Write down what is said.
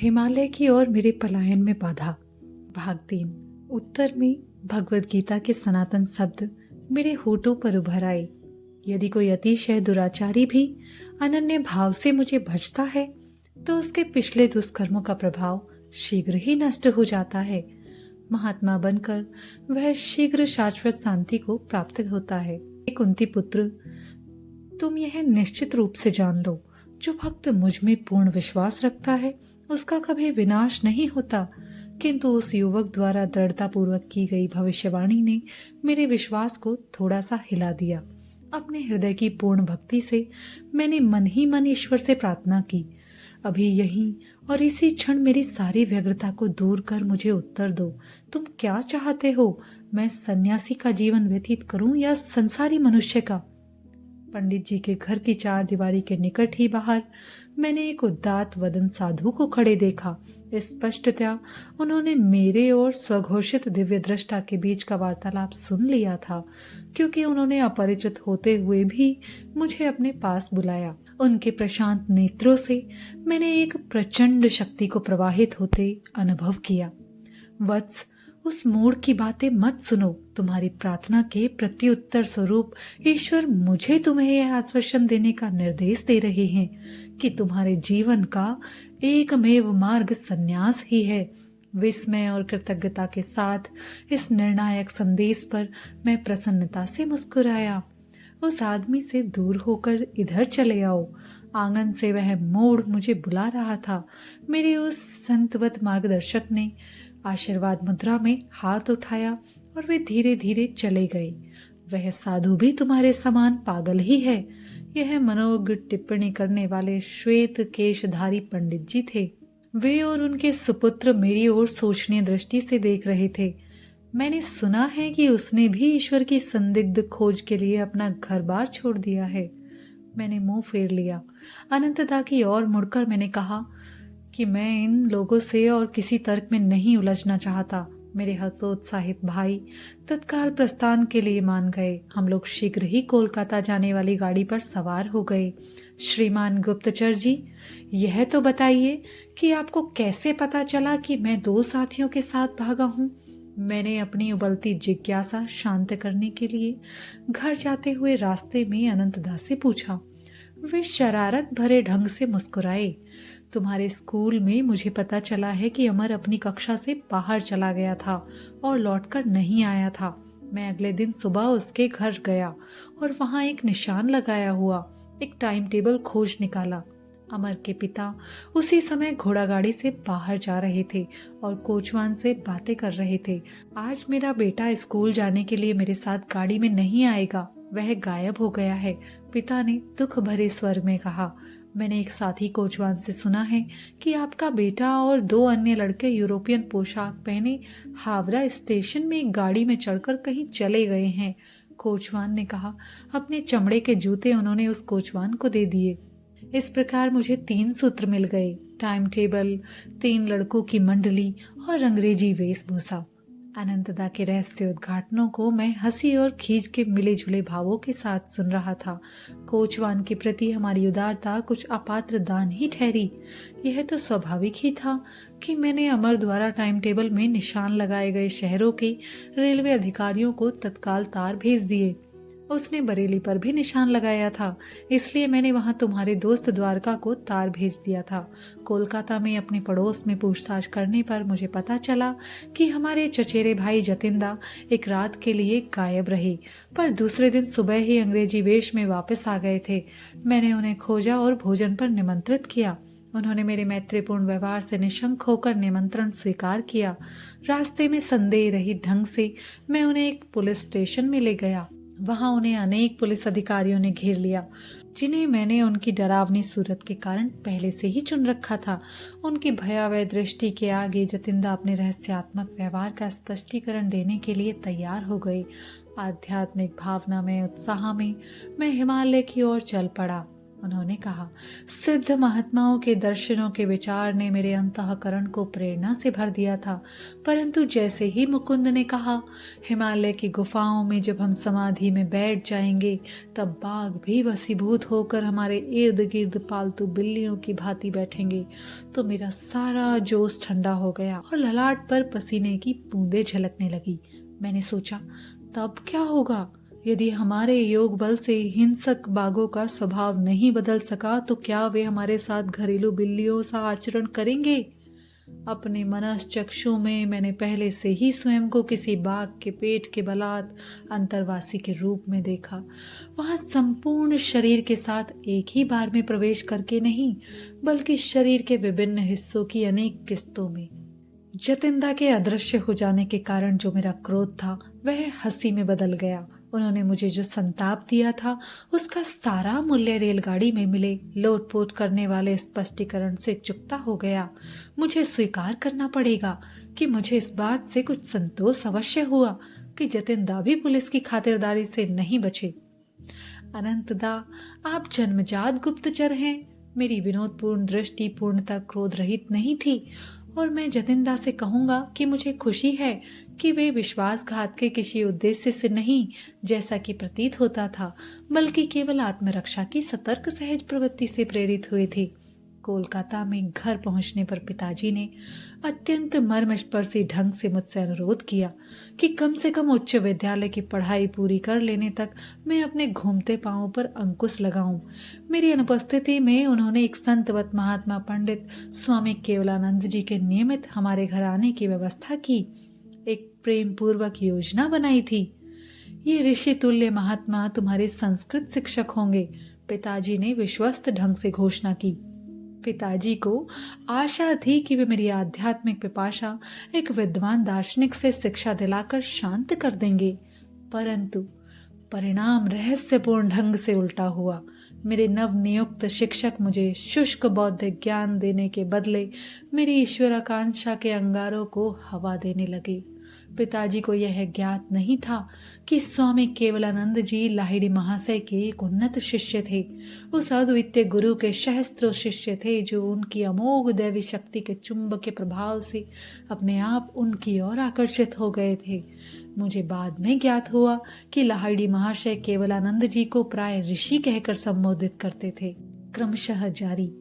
हिमालय की ओर मेरे पलायन में बाधा। भाग 3। उत्तर में भगवत गीता के सनातन शब्द मेरे होठों पर उभर आए। यदि कोई अतिशय दुराचारी भी अनन्य भाव से मुझे भजता है तो उसके पिछले दुष्कर्मों का प्रभाव शीघ्र ही नष्ट हो जाता है। महात्मा बनकर वह शीघ्र शाश्वत शांति को प्राप्त होता है। कुंती पुत्र, तुम यह निश्चित रूप से जान लो, जो भक्त मुझ में पूर्ण विश्वास रखता है उसका कभी विनाश नहीं होता। किंतु उस युवक द्वारा दृढ़ता पूर्वक की गई भविष्यवाणी ने मेरे विश्वास को थोड़ा सा हिला दिया। अपने हृदय की पूर्ण भक्ति से मैंने मन ही मन ईश्वर से प्रार्थना की, अभी यहीं और इसी क्षण मेरी सारी व्यग्रता को दूर कर मुझे उत्तर दो। तुम क्या चाहते हो? मैं सन्यासी का जीवन व्यतीत करूं या संसारी मनुष्य का? पंडित जी के घर की चार दीवारी के निकट ही बाहर मैंने एक उदात्त वदन साधु को खड़े देखा। स्पष्टतया उन्होंने मेरे और स्वघोषित दिव्य दृष्टा के बीच का वार्तालाप सुन लिया था, क्योंकि उन्होंने अपरिचित होते हुए भी मुझे अपने पास बुलाया। उनके प्रशांत नेत्रों से मैंने एक प्रचंड शक्ति को प्रवाहित होते अनुभव किया। वत्स, उस मूढ़ की बातें मत सुनो। तुम्हारी प्रार्थना के प्रत्युत्तर स्वरूप ईश्वर मुझे तुम्हें यह आश्वासन देने का निर्देश दे रहे हैं कि तुम्हारे जीवन का एकमेव मार्ग संन्यास ही है। विस्मय और कृतज्ञता के साथ इस निर्णायक संदेश पर मैं प्रसन्नता से मुस्कुराया। उस आदमी से दूर होकर इधर चले आओ। आंगन से वह मूढ़ मुझे बुला रहा था। मेरे उस संतवत मार्गदर्शक ने आशीर्वाद मुद्रा में हाथ उठाया और वे धीरे धीरे चले गए। वह साधु भी तुम्हारे समान पागल ही है। यह मनोज्ञ टिप्पणी करने वाले श्वेत केशधारी पंडित जी थे। वे और उनके सुपुत्र मेरी ओर सोचनीय दृष्टि से देख रहे थे। मैंने सुना है कि उसने भी ईश्वर की संदिग्ध खोज के लिए अपना घर बार छोड़ दिया है। मैंने मुंह फेर लिया। अनंतता की ओर मुड़कर मैंने कहा कि मैं इन लोगों से और किसी तर्क में नहीं उलझना चाहता। मेरे हतोत्साहित भाई तत्काल प्रस्थान के लिए मान गए। हम लोग शीघ्र ही कोलकाता जाने वाली गाड़ी पर सवार हो गए। श्रीमान गुप्तचर जी, यह तो बताइए कि आपको कैसे पता चला कि मैं दो साथियों के साथ भागा हूँ? मैंने अपनी उबलती जिज्ञासा शांत करने के लिए घर जाते हुए रास्ते में अनंतदा से पूछा। वे शरारत भरे ढंग से मुस्कुराए। तुम्हारे स्कूल में मुझे पता चला है कि अमर अपनी कक्षा से बाहर चला गया था और लौटकर नहीं आया था। मैं अगले दिन सुबह उसके घर गया और वहां एक निशान लगाया हुआ एक टाइम टेबल खोज निकाला। अमर के पिता उसी समय घोड़ागाड़ी से बाहर जा रहे थे और कोचवान से बातें कर रहे थे। आज मेरा बेटा स्कूल जाने के लिए मेरे साथ गाड़ी में नहीं आएगा, वह गायब हो गया है, पिता ने दुख भरे स्वर में कहा। मैंने एक साथी कोचवान से सुना है कि आपका बेटा और दो अन्य लड़के यूरोपियन पोशाक पहने हावड़ा स्टेशन में एक गाड़ी में चढ़कर कहीं चले गए हैं। कोचवान ने कहा। अपने चमड़े के जूते उन्होंने उस कोचवान को दे दिए। इस प्रकार मुझे 3 सूत्र मिल गए, टाइम टेबल, 3 लड़कों की मंडली और अंग्रेजी वेशभूषा। अनंतदा के रहस्य उद्घाटनों को मैं हंसी और खींच के मिले जुले भावों के साथ सुन रहा था। कोचवान के प्रति हमारी उदारता कुछ अपात्र दान ही ठहरी। यह तो स्वाभाविक ही था कि मैंने अमर द्वारा टाइम टेबल में निशान लगाए गए शहरों के रेलवे अधिकारियों को तत्काल तार भेज दिए। उसने बरेली पर भी निशान लगाया था, इसलिए मैंने वहां तुम्हारे दोस्त द्वारका को तार भेज दिया था। कोलकाता में अपने पड़ोस में पूछताछ करने पर मुझे पता चला कि हमारे चचेरे भाई जतिंदा एक रात के लिए गायब रहे, पर दूसरे दिन सुबह ही अंग्रेजी वेश में वापस आ गए थे। मैंने उन्हें खोजा और भोजन पर निमंत्रित किया। उन्होंने मेरे मैत्रीपूर्ण व्यवहार से निशंक होकर निमंत्रण स्वीकार किया। रास्ते में संदेह रहित ढंग से मैं उन्हें एक पुलिस स्टेशन में ले गया। वहां उन्हें अनेक पुलिस अधिकारियों ने घेर लिया, जिन्हें मैंने उनकी डरावनी सूरत के कारण पहले से ही चुन रखा था। उनकी भयावह दृष्टि के आगे जतिंदा अपने रहस्यात्मक व्यवहार का स्पष्टीकरण देने के लिए तैयार हो गई। आध्यात्मिक भावना में उत्साह में मैं हिमालय की ओर चल पड़ा। उन्होंने कहा, सिद्ध महात्माओं के दर्शनों के विचार ने मेरे अंतःकरण को प्रेरणा से भर दिया था, परंतु जैसे ही मुकुंद ने कहा, हिमालय की गुफाओं में जब हम समाधि में बैठ जाएंगे, तब बाघ भी वशीभूत होकर हमारे इर्द गिर्द पालतू बिल्लियों की भांति बैठेंगे, तो मेरा सारा जोश ठंडा हो गया और ललाट पर पसीने की बूंदें झलकने लगी। मैंने सोचा, तब क्या होगा? यदि हमारे योग बल से हिंसक बाघों का स्वभाव नहीं बदल सका, तो क्या वे हमारे साथ घरेलू बिल्लियों सा आचरण करेंगे? अपने मनस चक्षु में मैंने पहले से ही स्वयं को किसी बाघ के पेट के बलात् अंतर्वासी के रूप में देखा। वहां संपूर्ण शरीर के साथ एक ही बार में प्रवेश करके नहीं, बल्कि शरीर के विभिन्न हिस्सों की अनेक किस्तों में। जतिंदा के अदृश्य हो जाने के कारण जो मेरा क्रोध था, वह हंसी में बदल गया। उन्होंने मुझे जो संताप दिया था, उसका सारा मूल्य रेलगाड़ी में मिले लोटपोट करने वाले स्पष्टीकरण से चुकता हो गया। मुझे स्वीकार करना पड़ेगा कि मुझे इस बात से कुछ संतोष अवश्य हुआ कि जतिंदा भी पुलिस की खातिरदारी से नहीं बचे। अनंतदा, आप जन्मजात गुप्तचर हैं। मेरी विनोदपूर्ण दृष्टि पूर्णतः क्रोध रहित नहीं थी, और मैं जतिंदा से कहूंगा कि मुझे खुशी है कि वे विश्वासघात के किसी उद्देश्य से नहीं, जैसा कि प्रतीत होता था, बल्कि केवल आत्मरक्षा की सतर्क सहज प्रवृत्ति से प्रेरित हुए थे। कोलकाता में घर पहुंचने पर पिताजी ने अत्यंत मर्मस्पर्शी ढंग से मुझसे अनुरोध किया कि कम से कम उच्च विद्यालय की पढ़ाई पूरी कर लेने तक मैं अपने घूमते पांवों पर अंकुश लगाऊं। मेरी अनुपस्थिति में उन्होंने एक संतवत महात्मा पंडित स्वामी केवलानंद जी के नियमित हमारे घर आने की व्यवस्था की, एक प्रेम पूर्वक योजना बनाई थी। ये ऋषि तुल्य महात्मा तुम्हारे संस्कृत शिक्षक होंगे, पिताजी ने विश्वस्त ढंग से घोषणा की। पिताजी को आशा थी कि वे मेरी आध्यात्मिक पिपाशा एक विद्वान दार्शनिक से शिक्षा दिलाकर शांत कर देंगे, परंतु परिणाम रहस्यपूर्ण ढंग से उल्टा हुआ। मेरे नवनियुक्त शिक्षक मुझे शुष्क बौद्धिक ज्ञान देने के बदले मेरी ईश्वराकांक्षा के अंगारों को हवा देने लगे। पिताजी को यह ज्ञात नहीं था कि स्वामी केवलानंद जी लाहिड़ी महाशय के एक उन्नत शिष्य थे। उस अद्वितीय गुरु के सहस्त्रों शिष्य थे, जो उनकी अमोघ दैवी शक्ति के चुंबक के प्रभाव से अपने आप उनकी ओर आकर्षित हो गए थे। मुझे बाद में ज्ञात हुआ कि लाहिड़ी महाशय केवलानंद जी को प्राय ऋषि कहकर संबोधित करते थे। क्रमशः जारी।